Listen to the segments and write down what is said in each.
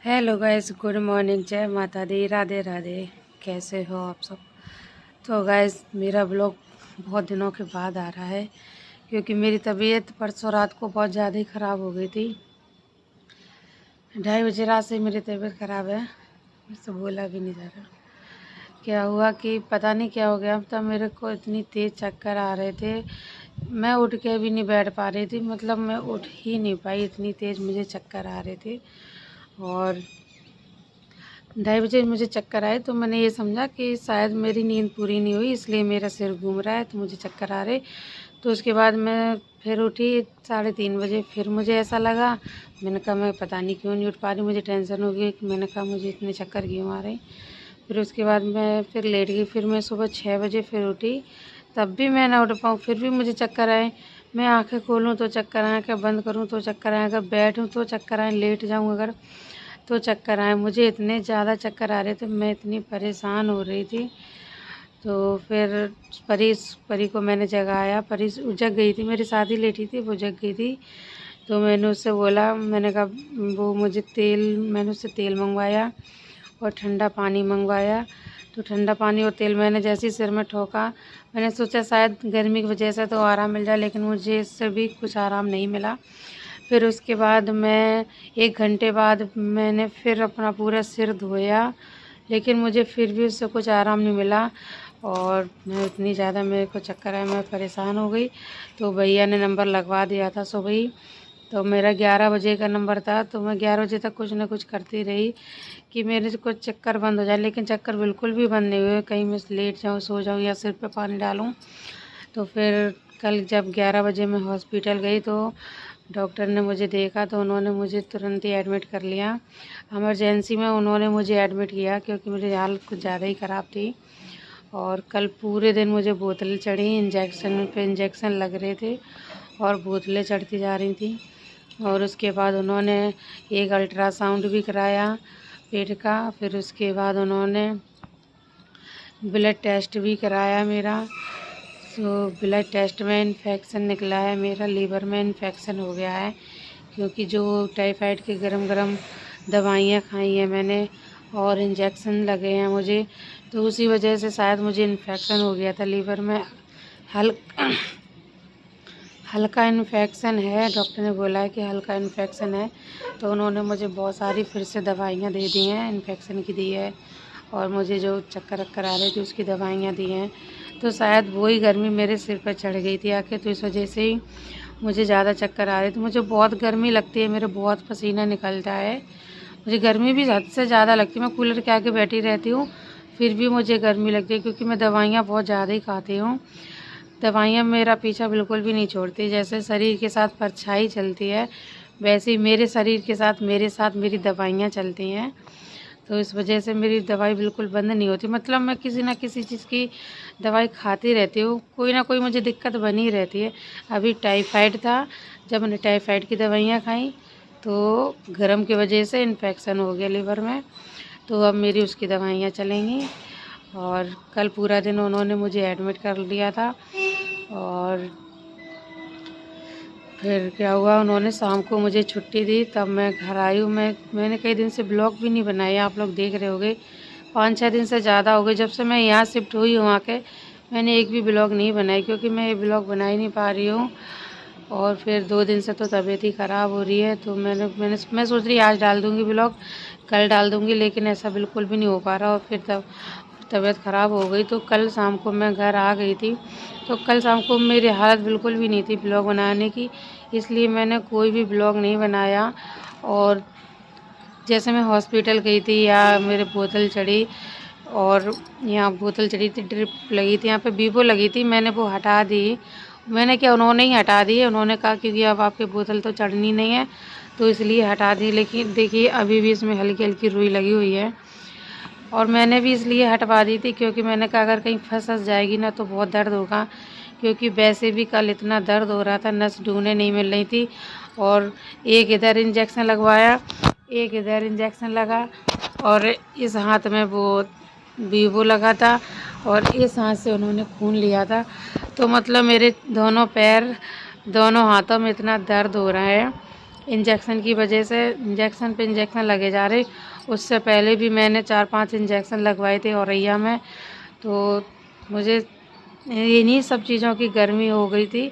Hello guys, good morning, जय माता दी, राधे राधे। कैसे हो आप सब? तो गाइस, मेरा ब्लॉग बहुत दिनों के बाद आ रहा है क्योंकि मेरी तबीयत परसों रात को बहुत ज़्यादा ही ख़राब हो गई थी। 2:30 बजे रात से मेरी तबीयत ख़राब है, मुझसे बोला भी नहीं जा रहा। क्या हुआ कि पता नहीं क्या हो गया, तब मेरे को इतनी तेज़ चक्कर आ रहे थे, मैं उठ के भी नहीं बैठ पा रही थी। मतलब मैं उठ ही नहीं पाई, इतनी तेज़ मुझे चक्कर आ रहे थे। और 2:30 बजे मुझे चक्कर आए तो मैंने ये समझा कि शायद मेरी नींद पूरी नहीं हुई, इसलिए मेरा सिर घूम रहा है तो मुझे चक्कर आ रहे। तो उसके बाद मैं फिर उठी 3:30 बजे, फिर मुझे ऐसा लगा। मैंने कहा मैं पता नहीं क्यों नहीं उठ पा रही, मुझे टेंशन हो गई कि मैंने कहा मुझे इतने चक्कर क्यों आ रहे। फिर उसके बाद मैं फिर लेट गई। फिर मैं सुबह 6 बजे फिर उठी, तब भी मैं ना उठ पाऊँ, फिर भी मुझे चक्कर आए। मैं आँखें खोलूँ तो चक्कर आए, आँखें बंद करूँ तो चक्कर आए, अगर बैठूँ तो चक्कर आए, लेट जाऊँ अगर तो चक्कर आए। मुझे इतने ज़्यादा चक्कर आ रहे थे, मैं इतनी परेशान हो रही थी। तो फिर परी को मैंने जगाया। परी जग गई थी, मेरी साथ ही लेटी थी, वो जग गई थी। तो मैंने उससे बोला, मैंने कहा वो मुझे मैंने उससे तेल मंगवाया और ठंडा पानी मंगवाया। तो ठंडा पानी और तेल मैंने जैसे ही सिर में ठोका, मैंने सोचा शायद गर्मी की वजह से तो आराम मिल जाए, लेकिन मुझे इससे भी कुछ आराम नहीं मिला। फिर उसके बाद मैं 1 घंटे बाद मैंने फिर अपना पूरा सिर धोया, लेकिन मुझे फिर भी उससे कुछ आराम नहीं मिला। और मैं इतनी ज़्यादा मेरे को चक्कर आया, मैं परेशान हो गई। तो भैया ने नंबर लगवा दिया था सुबह ही। तो मेरा 11 बजे का नंबर था, तो मैं 11 बजे तक कुछ ना कुछ करती रही कि मेरे को चक्कर बंद हो जाए, लेकिन चक्कर बिल्कुल भी बंद नहीं हुए। कहीं मैं लेट जाऊँ, सो जाऊँ या सिर पे पानी डालूँ। तो फिर कल जब 11 बजे मैं हॉस्पिटल गई तो डॉक्टर ने मुझे देखा, तो उन्होंने मुझे तुरंत ही एडमिट कर लिया। इमरजेंसी में उन्होंने मुझे एडमिट किया क्योंकि मेरी हालत कुछ ज़्यादा ही ख़राब थी। और कल पूरे दिन मुझे बोतलें चढ़ी, इंजेक्शन पे इंजेक्शन लग रहे थे और बोतलें चढ़ती जा रही थी। और उसके बाद उन्होंने एक अल्ट्रासाउंड भी कराया पेट का। फिर उसके बाद उन्होंने ब्लड टेस्ट भी कराया मेरा। तो ब्लड टेस्ट में इन्फेक्शन निकला है, मेरा लीवर में इन्फेक्शन हो गया है क्योंकि जो टाइफाइड के गरम गरम दवाइयाँ खाई हैं मैंने और इंजेक्शन लगे हैं मुझे, तो उसी वजह से शायद मुझे इन्फेक्शन हो गया था लीवर में। हल्का इन्फेक्शन है, डॉक्टर ने बोला है कि हल्का इन्फेक्शन है। तो उन्होंने मुझे बहुत सारी फिर से दवाइयाँ दे दी हैं, इन्फेक्शन की दी है, और मुझे जो चक्कर वक्कर आ रहे थे उसकी दवाइयाँ दी हैं। तो शायद वही गर्मी मेरे सिर पर चढ़ गई थी आके, तो इस वजह से ही मुझे ज़्यादा चक्कर आ रहे थे। मुझे बहुत गर्मी लगती है, मेरे बहुत पसीना निकलता है, मुझे गर्मी भी हद से ज़्यादा लगती है। मैं कूलर के आगे बैठी रहती हूँ, फिर भी मुझे गर्मी लगती है क्योंकि मैं दवाइयाँ बहुत ज़्यादा ही खाती हूँ। दवाइयाँ मेरा पीछा बिल्कुल भी नहीं छोड़ती। जैसे शरीर के साथ परछाई चलती है, वैसे ही मेरे शरीर के साथ मेरी दवाइयाँ चलती हैं। तो इस वजह से मेरी दवाई बिल्कुल बंद नहीं होती। मतलब मैं किसी न किसी चीज़ की दवाई खाती रहती हूँ, कोई ना कोई मुझे दिक्कत बनी रहती है। अभी टाइफाइड था, जब मैंने टाइफाइड की दवाइयाँ खाई तो गरम की वजह से इन्फेक्शन हो गया लीवर में, तो अब मेरी उसकी दवाइयाँ चलेंगी। और कल पूरा दिन उन्होंने मुझे एडमिट कर लिया था। और फिर क्या हुआ, उन्होंने शाम को मुझे छुट्टी दी, तब मैं घर आई हूँ। मैंने कई दिन से ब्लॉग भी नहीं बनाया, आप लोग देख रहे होंगे 5-6 दिन से ज़्यादा हो गए जब से मैं यहाँ शिफ्ट हुई हूँ आके। मैंने एक भी ब्लॉग नहीं बनाई क्योंकि मैं ये ब्लॉग बना ही नहीं पा रही हूँ। और फिर 2 दिन से तो तबीयत ही ख़राब हो रही है, तो मैं सोच रही आज डाल दूँगी ब्लॉग, कल डाल दूँगी, लेकिन ऐसा बिल्कुल भी नहीं हो पा रहा। और फिर तबीयत ख़राब हो गई, तो कल शाम को मैं घर आ गई थी। तो कल शाम को मेरी हालत बिल्कुल भी नहीं थी ब्लॉग बनाने की, इसलिए मैंने कोई भी ब्लॉग नहीं बनाया। और जैसे मैं हॉस्पिटल गई थी या मेरे बोतल चढ़ी, और यहाँ बोतल चढ़ी थी, ड्रिप लगी थी, यहाँ पे बीबो लगी थी, मैंने वो हटा दी। मैंने क्या, उन्होंने ही हटा दी है। उन्होंने कहा क्योंकि अब आपके बोतल तो चढ़नी नहीं है, तो इसलिए हटा दी। लेकिन देखिए अभी भी इसमें हल्की हल्की रुई लगी हुई है, और मैंने भी इसलिए हटवा दी थी क्योंकि मैंने कहा अगर कहीं फंस जाएगी ना तो बहुत दर्द होगा। क्योंकि वैसे भी कल इतना दर्द हो रहा था, नस ढूंढने नहीं मिल रही थी। और एक इधर इंजेक्शन लगवाया, एक इधर इंजेक्शन लगा, और इस हाथ में वो वीवो लगा था, और इस हाथ से उन्होंने खून लिया था। तो मतलब मेरे दोनों पैर, दोनों हाथों में इतना दर्द हो रहा है इंजेक्शन की वजह से इंजेक्शन पे इंजेक्शन लगे जा रहे। उससे पहले भी मैंने 4-5 इंजेक्शन लगवाए थे औरैया में, तो मुझे इन्हीं सब चीज़ों की गर्मी हो गई थी,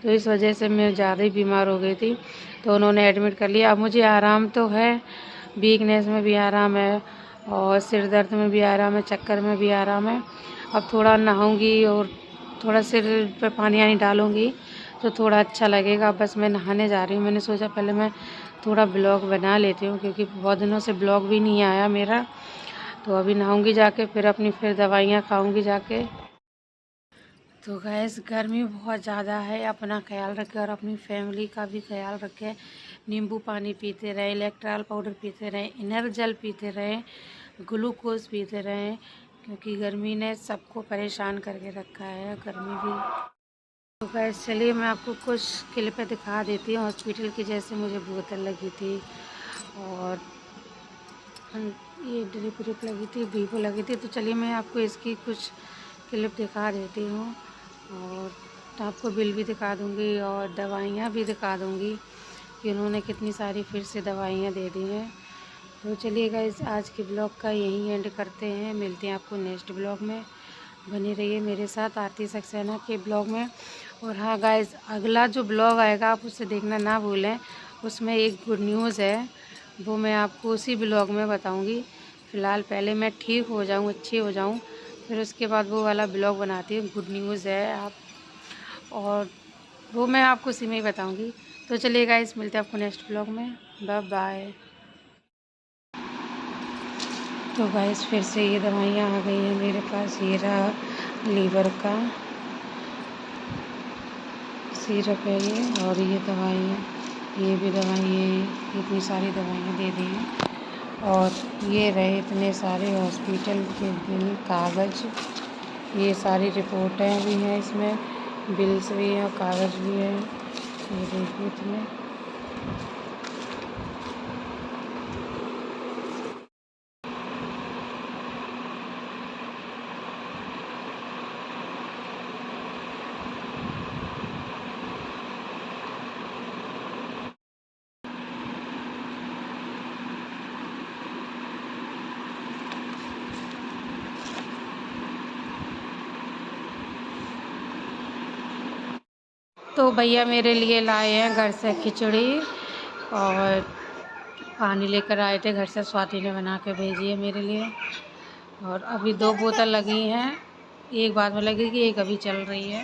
तो इस वजह से मैं ज़्यादा ही बीमार हो गई थी। तो उन्होंने एडमिट कर लिया। अब मुझे आराम तो है, वीकनेस में भी आराम है और सिर दर्द में भी आराम है, चक्कर में भी आराम है। अब थोड़ा नहाऊंगी और थोड़ा सिर पे पानी वानी डालूंगी तो थोड़ा अच्छा लगेगा। बस मैं नहाने जा रही हूँ। मैंने सोचा पहले मैं थोड़ा ब्लॉग बना लेती हूँ, क्योंकि बहुत दिनों से ब्लॉग भी नहीं आया मेरा। तो अभी नहाऊंगी जाके, फिर दवाइयाँ खाऊंगी जाके। तो गैस गर्मी बहुत ज़्यादा है, अपना ख्याल रखें और अपनी फैमिली का भी ख्याल रखें। नींबू पानी पीते रहें, इलेक्ट्रॉल पाउडर पीते रहें, इनरजल पीते रहें, ग्लूकोज पीते रहें, क्योंकि गर्मी ने सबको परेशान करके रखा है, गर्मी भी। तो गैस चलिए मैं आपको कुछ क्लिपें दिखा देती हूँ हॉस्पिटल की। जैसे मुझे बोतल लगी थी और ये ड्रिप लगी थी, वीवो लगी थी। तो चलिए मैं आपको इसकी कुछ क्लिप दिखा देती हूँ और आपको बिल भी दिखा दूँगी और दवाइयाँ भी दिखा दूँगी कि उन्होंने कितनी सारी फिर से दवाइयाँ दे दी हैं। तो चलिए गाइस आज के ब्लॉग का यहीं एंड करते हैं। मिलते हैं आपको नेक्स्ट ब्लॉग में। बने रहिए मेरे साथ आरती सक्सेना के ब्लॉग में। और हाँ गाइस, अगला जो ब्लॉग आएगा आप उसे देखना ना भूलें। उसमें एक गुड न्यूज़ है, वो मैं आपको उसी ब्लॉग में बताऊंगी। फ़िलहाल पहले मैं ठीक हो जाऊं, अच्छी हो जाऊं, फिर उसके बाद वो वाला ब्लॉग बनाती हूँ। गुड न्यूज़ है आप, और वो मैं आपको उसी में ही बताऊंगी। तो चलिए गाइस मिलते हैं आपको नेक्स्ट ब्लॉग में। Bye bye. तो गाइस फिर से ये दवाइयाँ आ गई हैं मेरे पास। ये रहा लीवर का सिरप है ये, और ये दवाइयाँ, ये भी दवाइयाँ, इतनी सारी दवाइयाँ दे दी हैं। और ये रहे इतने सारे हॉस्पिटल के बिल, कागज़, ये सारी रिपोर्टें भी हैं इसमें, बिल्स भी हैं और कागज़ भी हैं। ये देखिए इसमें। तो भैया मेरे लिए लाए हैं घर से खिचड़ी और पानी लेकर आए थे घर से, स्वाति ने बना के भेजी है मेरे लिए। और अभी 2 बोतल लगी हैं, एक बाद में लगेगी, एक अभी चल रही है।